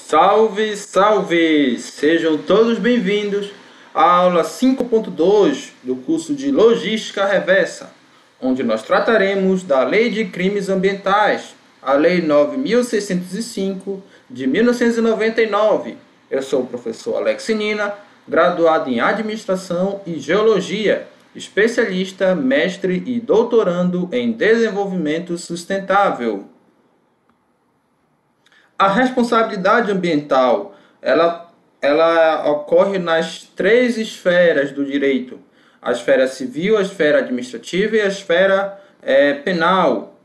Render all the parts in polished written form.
Salve, salve! Sejam todos bem-vindos à aula 5.2 do curso de Logística Reversa, onde nós trataremos da Lei de Crimes Ambientais, a Lei 9.605 de 1999. Eu sou o professor Alex Nina, graduado em Administração e Geologia, especialista, mestre e doutorando em Desenvolvimento Sustentável. A responsabilidade ambiental, ela ocorre nas três esferas do direito: a esfera civil, a esfera administrativa e a esfera penal.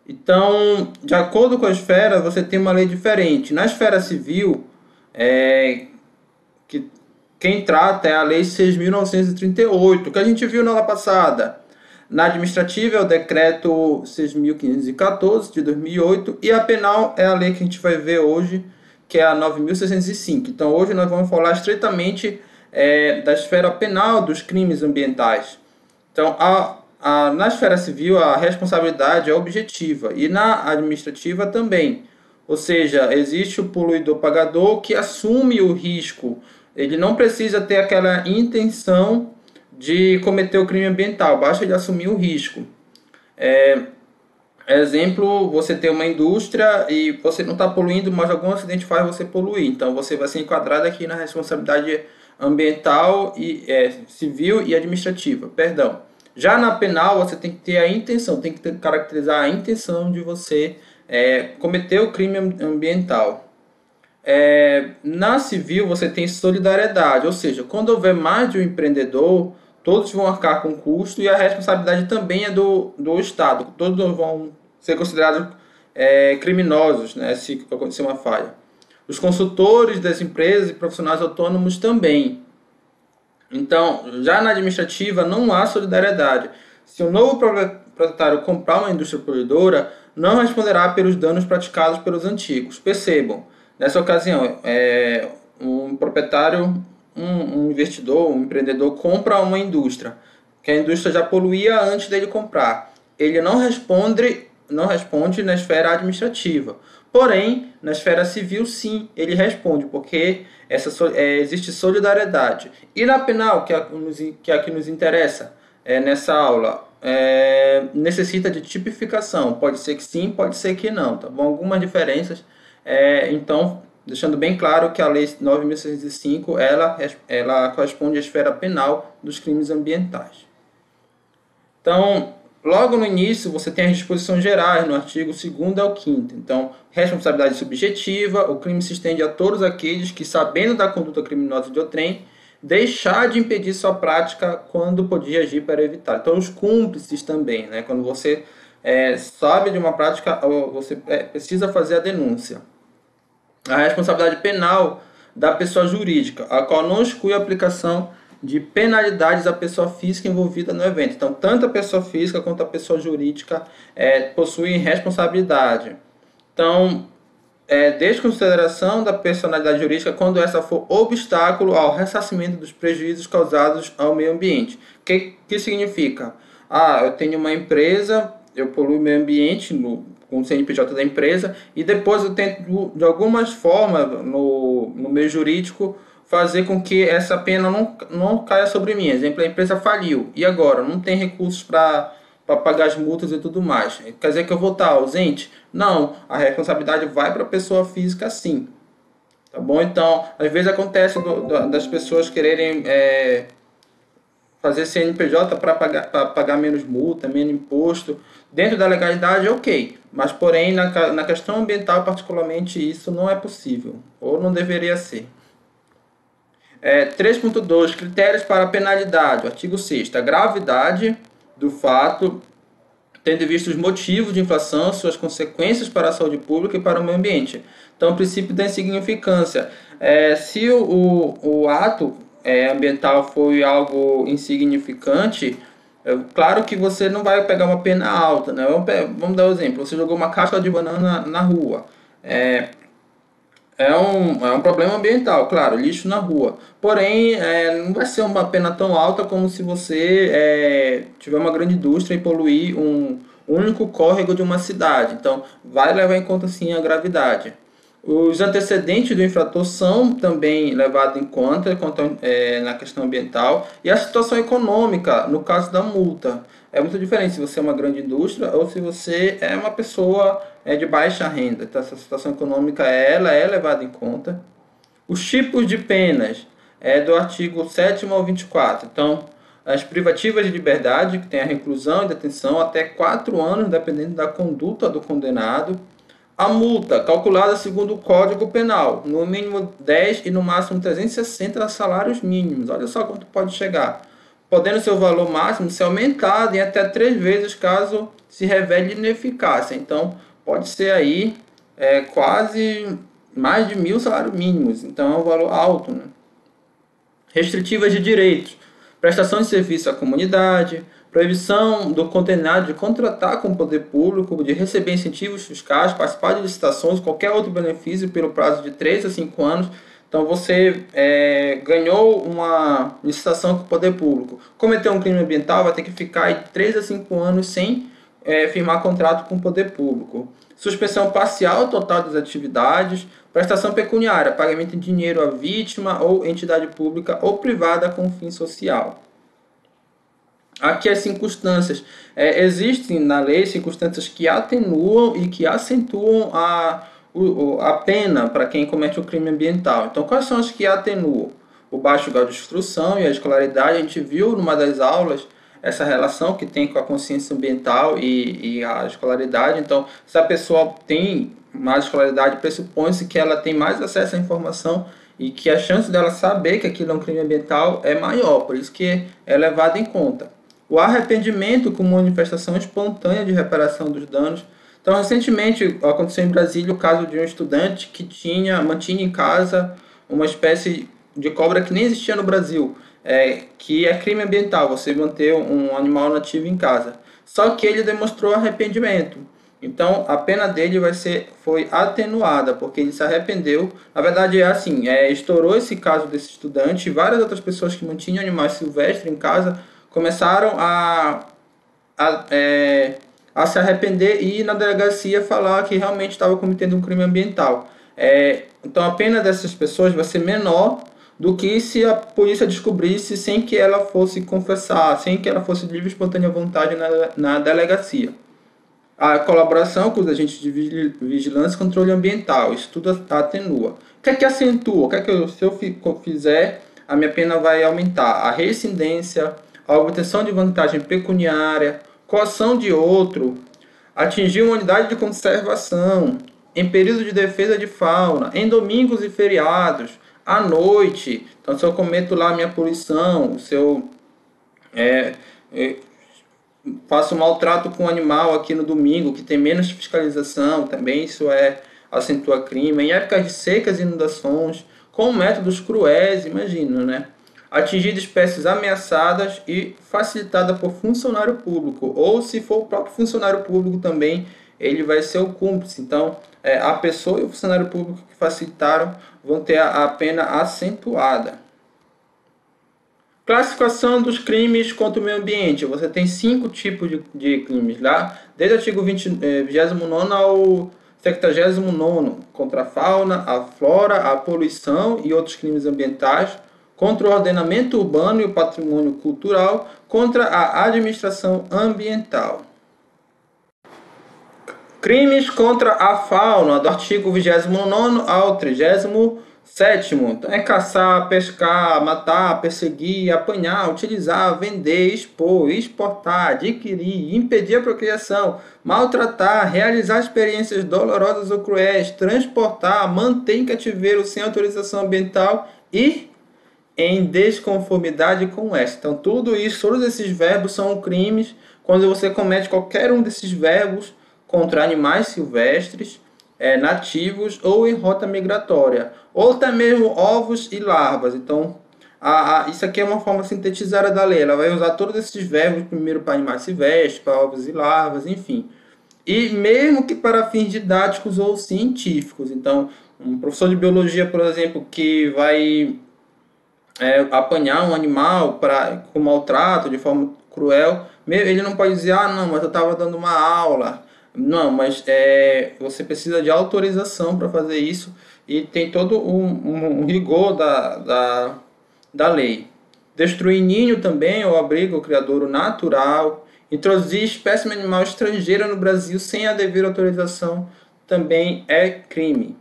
Então, de acordo com a esfera, você tem uma lei diferente. Na esfera civil, que quem trata é a Lei 6.938, que a gente viu na aula passada. Na administrativa é o Decreto 6.514 de 2008 e a penal é a lei que a gente vai ver hoje, que é a 9.605. Então hoje nós vamos falar estritamente da esfera penal dos crimes ambientais. Então na esfera civil a responsabilidade é objetiva e na administrativa também. Ou seja, existe o poluidor-pagador que assume o risco. Ele não precisa ter aquela intenção de cometer o crime ambiental, basta ele assumir o risco. Exemplo, você tem uma indústria e você não está poluindo, mas algum acidente faz você poluir. Então você vai ser enquadrado aqui na responsabilidade ambiental, civil e administrativa. Perdão. Já na penal você tem que ter a intenção, tem que caracterizar a intenção de você cometer o crime ambiental. Na civil você tem solidariedade, ou seja, quando houver mais de um empreendedor, todos vão arcar com o custo e a responsabilidade também é do Estado. Todos vão ser considerados criminosos, né, se acontecer uma falha. Os consultores das empresas e profissionais autônomos também. Então, já na administrativa não há solidariedade. Se o novo proprietário comprar uma indústria poluidora, não responderá pelos danos praticados pelos antigos. Percebam, nessa ocasião, um proprietário, um investidor, um empreendedor compra uma indústria, que a indústria já poluía antes dele comprar. Ele não responde na esfera administrativa. Porém, na esfera civil, sim, ele responde, porque existe solidariedade. E na penal, que é a que nos interessa nessa aula, necessita de tipificação. Pode ser que sim, pode ser que não. Tá bom? Algumas diferenças. Então, deixando bem claro que a Lei 9.605 ela corresponde à esfera penal dos crimes ambientais. Então, logo no início, você tem as disposições gerais, no artigo 2º ao 5º. Então, responsabilidade subjetiva: o crime se estende a todos aqueles que, sabendo da conduta criminosa de outrem, deixar de impedir sua prática quando podia agir para evitar. Então, os cúmplices também, né? Quando você sabe de uma prática, você precisa fazer a denúncia. A responsabilidade penal da pessoa jurídica, a qual não exclui a aplicação de penalidades à pessoa física envolvida no evento. Então, tanto a pessoa física quanto a pessoa jurídica possuem responsabilidade. Então, desconsideração da personalidade jurídica quando essa for obstáculo ao ressarcimento dos prejuízos causados ao meio ambiente. O que significa? Eu tenho uma empresa, eu poluo o meio ambiente com o CNPJ da empresa e depois eu tento, de algumas formas, no meio jurídico, fazer com que essa pena não caia sobre mim. Exemplo, a empresa faliu e agora não tem recursos para pagar as multas e tudo mais. Quer dizer que eu vou estar ausente? Não, a responsabilidade vai para a pessoa física, sim. Tá bom? Então, às vezes acontece das pessoas quererem fazer CNPJ para pagar menos multa, menos imposto. Dentro da legalidade, ok. Mas, porém, na questão ambiental, particularmente, isso não é possível. Ou não deveria ser. 3.2. Critérios para a penalidade. Artigo 6º. A gravidade do fato, tendo em vista os motivos de infração, suas consequências para a saúde pública e para o meio ambiente. Então, o princípio da insignificância. Se o ato ambiental foi algo insignificante, claro que você não vai pegar uma pena alta, né? Vamos dar um exemplo: você jogou uma casca de banana na rua. É um problema ambiental, claro, lixo na rua. Porém, não vai ser uma pena tão alta como se você tiver uma grande indústria e poluir um único córrego de uma cidade. Então, vai levar em conta sim a gravidade. Os antecedentes do infrator são também levados em conta na questão ambiental e a situação econômica, no caso da multa. É muito diferente se você é uma grande indústria ou se você é uma pessoa de baixa renda. Então, essa situação econômica ela é levada em conta. Os tipos de penas é do artigo 7º ao 24. Então, as privativas de liberdade, que tem a reclusão e detenção até 4 anos, dependendo da conduta do condenado. A multa, calculada segundo o Código Penal, no mínimo 10 e no máximo 360 salários mínimos. Olha só quanto pode chegar. Podendo seu valor máximo ser aumentado em até 3 vezes caso se revele ineficácia. Então, pode ser aí quase mais de 1.000 salários mínimos. Então, é um valor alto, né? Restritivas de direitos, prestação de serviço à comunidade, proibição do condenado de contratar com o poder público, de receber incentivos fiscais, participar de licitações, qualquer outro benefício pelo prazo de 3 a 5 anos. Então você ganhou uma licitação com o poder público, cometeu um crime ambiental, vai ter que ficar aí 3 a 5 anos sem firmar contrato com o poder público. Suspensão parcial ou total das atividades, prestação pecuniária, pagamento em dinheiro à vítima ou entidade pública ou privada com fim social. Aqui as circunstâncias. Existem na lei circunstâncias que atenuam e que acentuam a pena para quem comete o crime ambiental. Então, quais são as que atenuam? O baixo grau de instrução e a escolaridade. A gente viu numa das aulas essa relação que tem com a consciência ambiental e a escolaridade. Então, se a pessoa tem mais escolaridade, pressupõe-se que ela tem mais acesso à informação e que a chance dela saber que aquilo é um crime ambiental é maior, por isso que é levado em conta. O arrependimento como manifestação espontânea de reparação dos danos. Então, recentemente aconteceu em Brasília o caso de um estudante que mantinha em casa uma espécie de cobra que nem existia no Brasil, que é crime ambiental, você manter um animal nativo em casa. Só que ele demonstrou arrependimento. Então, a pena dele foi atenuada, porque ele se arrependeu. Na verdade, é assim, estourou esse caso desse estudante e várias outras pessoas que mantinham animais silvestres em casa começaram a se arrepender e ir na delegacia falar que realmente estava cometendo um crime ambiental. Então, a pena dessas pessoas vai ser menor do que se a polícia descobrisse sem que ela fosse confessar, sem que ela fosse de livre e espontânea vontade na delegacia. A colaboração com os agentes de vigilância e controle ambiental, isso tudo atenua. O que é que acentua? O que é que se eu fizer, a minha pena vai aumentar? A reincidência, a obtenção de vantagem pecuniária, coação de outro, atingir uma unidade de conservação, em período de defesa de fauna, em domingos e feriados, à noite. Então, se eu cometo lá a minha poluição, se eu faço maltrato com o animal aqui no domingo, que tem menos fiscalização, também isso acentua crime. Em épocas de secas e inundações, com métodos cruéis, imagina, né? Atingir espécies ameaçadas e facilitada por funcionário público, ou se for o próprio funcionário público também, ele vai ser o cúmplice. Então, a pessoa e o funcionário público que facilitaram vão ter a pena acentuada. Classificação dos crimes contra o meio ambiente. Você tem 5 tipos de crimes lá, desde o artigo 29 ao 79, contra a fauna, a flora, a poluição e outros crimes ambientais, contra o ordenamento urbano e o patrimônio cultural, contra a administração ambiental. Crimes contra a fauna, do artigo 29 ao 37º. Então, caçar, pescar, matar, perseguir, apanhar, utilizar, vender, expor, exportar, adquirir, impedir a procriação, maltratar, realizar experiências dolorosas ou cruéis, transportar, manter em cativeiro sem autorização ambiental e em desconformidade com esta. Então, todos esses verbos são crimes quando você comete qualquer um desses verbos contra animais silvestres, nativos ou em rota migratória, ou até mesmo ovos e larvas. Então, isso aqui é uma forma sintetizada da lei. Ela vai usar todos esses verbos primeiro para animais silvestres, para ovos e larvas, enfim. E mesmo que para fins didáticos ou científicos. Então, um professor de biologia, por exemplo, que vai apanhar um animal com maltrato, de forma cruel, ele não pode dizer, não, mas eu estava dando uma aula, Não, mas você precisa de autorização para fazer isso e tem todo um rigor da lei. Destruir ninho também, ou abrigo, ou criadouro natural. Introduzir espécime animal estrangeira no Brasil sem a devida autorização também é crime.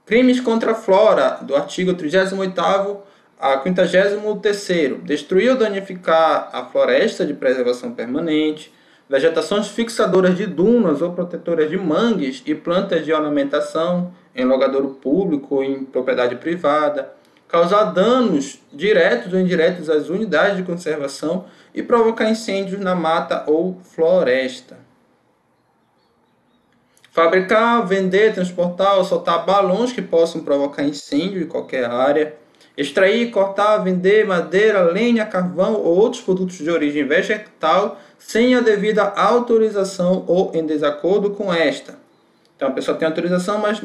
Crimes contra a flora, do artigo 38º a 53º. Destruir ou danificar a floresta de preservação permanente, vegetações fixadoras de dunas ou protetoras de mangues e plantas de ornamentação em logadouro público ou em propriedade privada, causar danos diretos ou indiretos às unidades de conservação e provocar incêndios na mata ou floresta. Fabricar, vender, transportar ou soltar balões que possam provocar incêndio em qualquer área. Extrair, cortar, vender madeira, lenha, carvão ou outros produtos de origem vegetal sem a devida autorização ou em desacordo com esta. Então a pessoa tem autorização, mas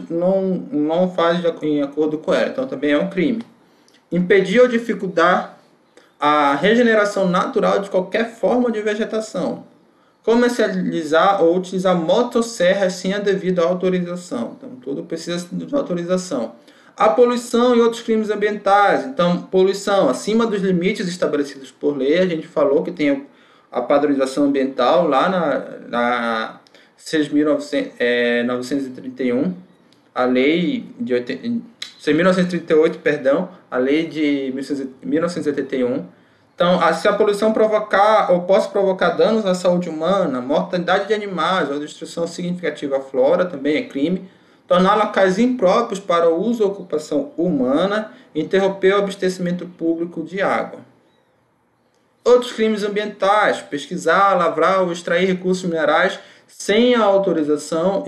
não faz em acordo com ela. Então também é um crime. Impedir ou dificultar a regeneração natural de qualquer forma de vegetação. Comercializar ou utilizar motosserras sem a devida autorização. Então, tudo precisa de autorização. A poluição e outros crimes ambientais. Então, poluição acima dos limites estabelecidos por lei. A gente falou que tem a padronização ambiental lá na 6.931, a lei de 6.938, perdão, a lei de 1981. Então, se a poluição provocar ou possa provocar danos à saúde humana, mortalidade de animais ou destruição significativa à flora, também é crime. Tornar locais impróprios para o uso ou ocupação humana, interromper o abastecimento público de água. Outros crimes ambientais: pesquisar, lavrar ou extrair recursos minerais sem a autorização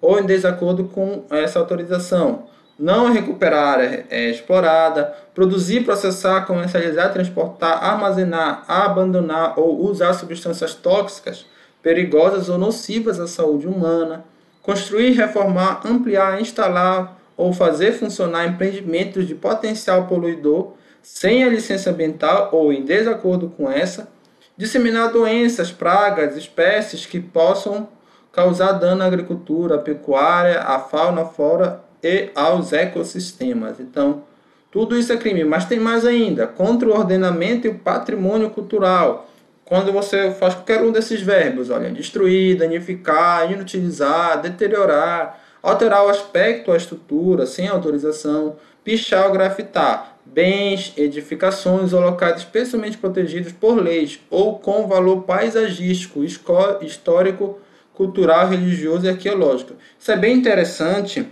ou em desacordo com essa autorização. Não recuperar a área explorada, produzir, processar, comercializar, transportar, armazenar, abandonar ou usar substâncias tóxicas, perigosas ou nocivas à saúde humana, construir, reformar, ampliar, instalar ou fazer funcionar empreendimentos de potencial poluidor sem a licença ambiental ou em desacordo com essa, disseminar doenças, pragas, espécies que possam causar dano à agricultura, à pecuária, à fauna, à flora e aos ecossistemas. Então, tudo isso é crime, mas tem mais ainda: contra o ordenamento e o patrimônio cultural. Quando você faz qualquer um desses verbos, olha, destruir, danificar, inutilizar, deteriorar, alterar o aspecto ou a estrutura sem autorização, pichar ou grafitar bens, edificações ou locais especialmente protegidos por leis ou com valor paisagístico, histórico, cultural, religioso e arqueológico. Isso é bem interessante.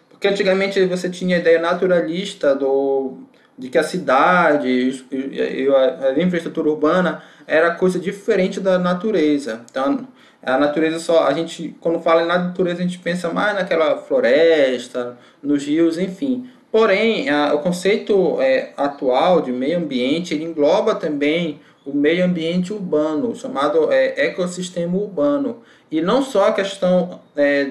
Porque antigamente você tinha a ideia naturalista de que a cidade e a infraestrutura urbana era coisa diferente da natureza. Então, a natureza a gente, quando fala em natureza, a gente pensa mais naquela floresta, nos rios, enfim. Porém, o conceito atual de meio ambiente, ele engloba também o meio ambiente urbano, chamado ecossistema urbano. E não só a questão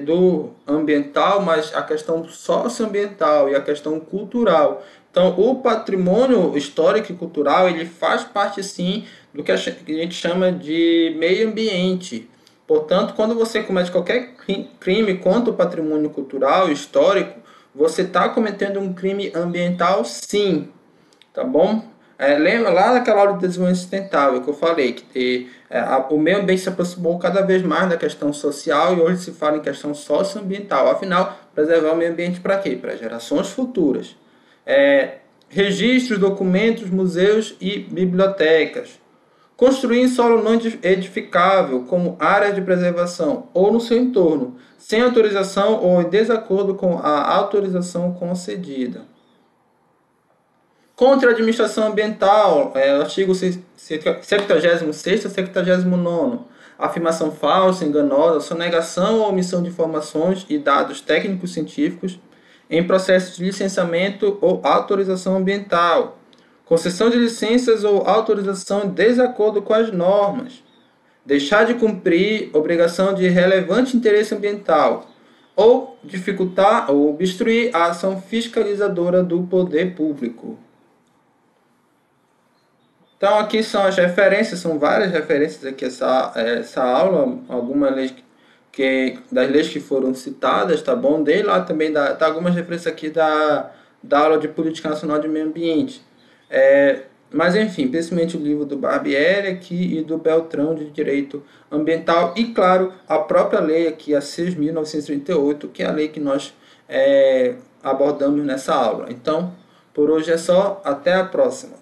do ambiental, mas a questão socioambiental e a questão cultural. Então, o patrimônio histórico e cultural, ele faz parte, sim, do que a gente chama de meio ambiente. Portanto, quando você comete qualquer crime contra o patrimônio cultural e histórico, você está cometendo um crime ambiental, sim. Tá bom? Lembra lá daquela aula de desenvolvimento sustentável que eu falei que o meio ambiente se aproximou cada vez mais da questão social e hoje se fala em questão socioambiental. Afinal, preservar o meio ambiente para quê? Para gerações futuras. Registros, documentos, museus e bibliotecas. Construir em solo não edificável, como áreas de preservação ou no seu entorno, sem autorização ou em desacordo com a autorização concedida. Contra a administração ambiental, artigo 76º e 79º, afirmação falsa, enganosa, sonegação ou omissão de informações e dados técnicos científicos em processos de licenciamento ou autorização ambiental, concessão de licenças ou autorização em desacordo com as normas, deixar de cumprir obrigação de relevante interesse ambiental, ou dificultar ou obstruir a ação fiscalizadora do poder público. Então aqui são as referências, são várias referências aqui essa aula, algumas leis das leis que foram citadas, tá bom? Dei lá também tá algumas referências aqui da aula de Política Nacional de Meio Ambiente. Mas enfim, principalmente o livro do Barbieri aqui e do Beltrão de Direito Ambiental e claro, a própria lei aqui, a 6.938, que é a lei que nós abordamos nessa aula. Então, por hoje é só, até a próxima.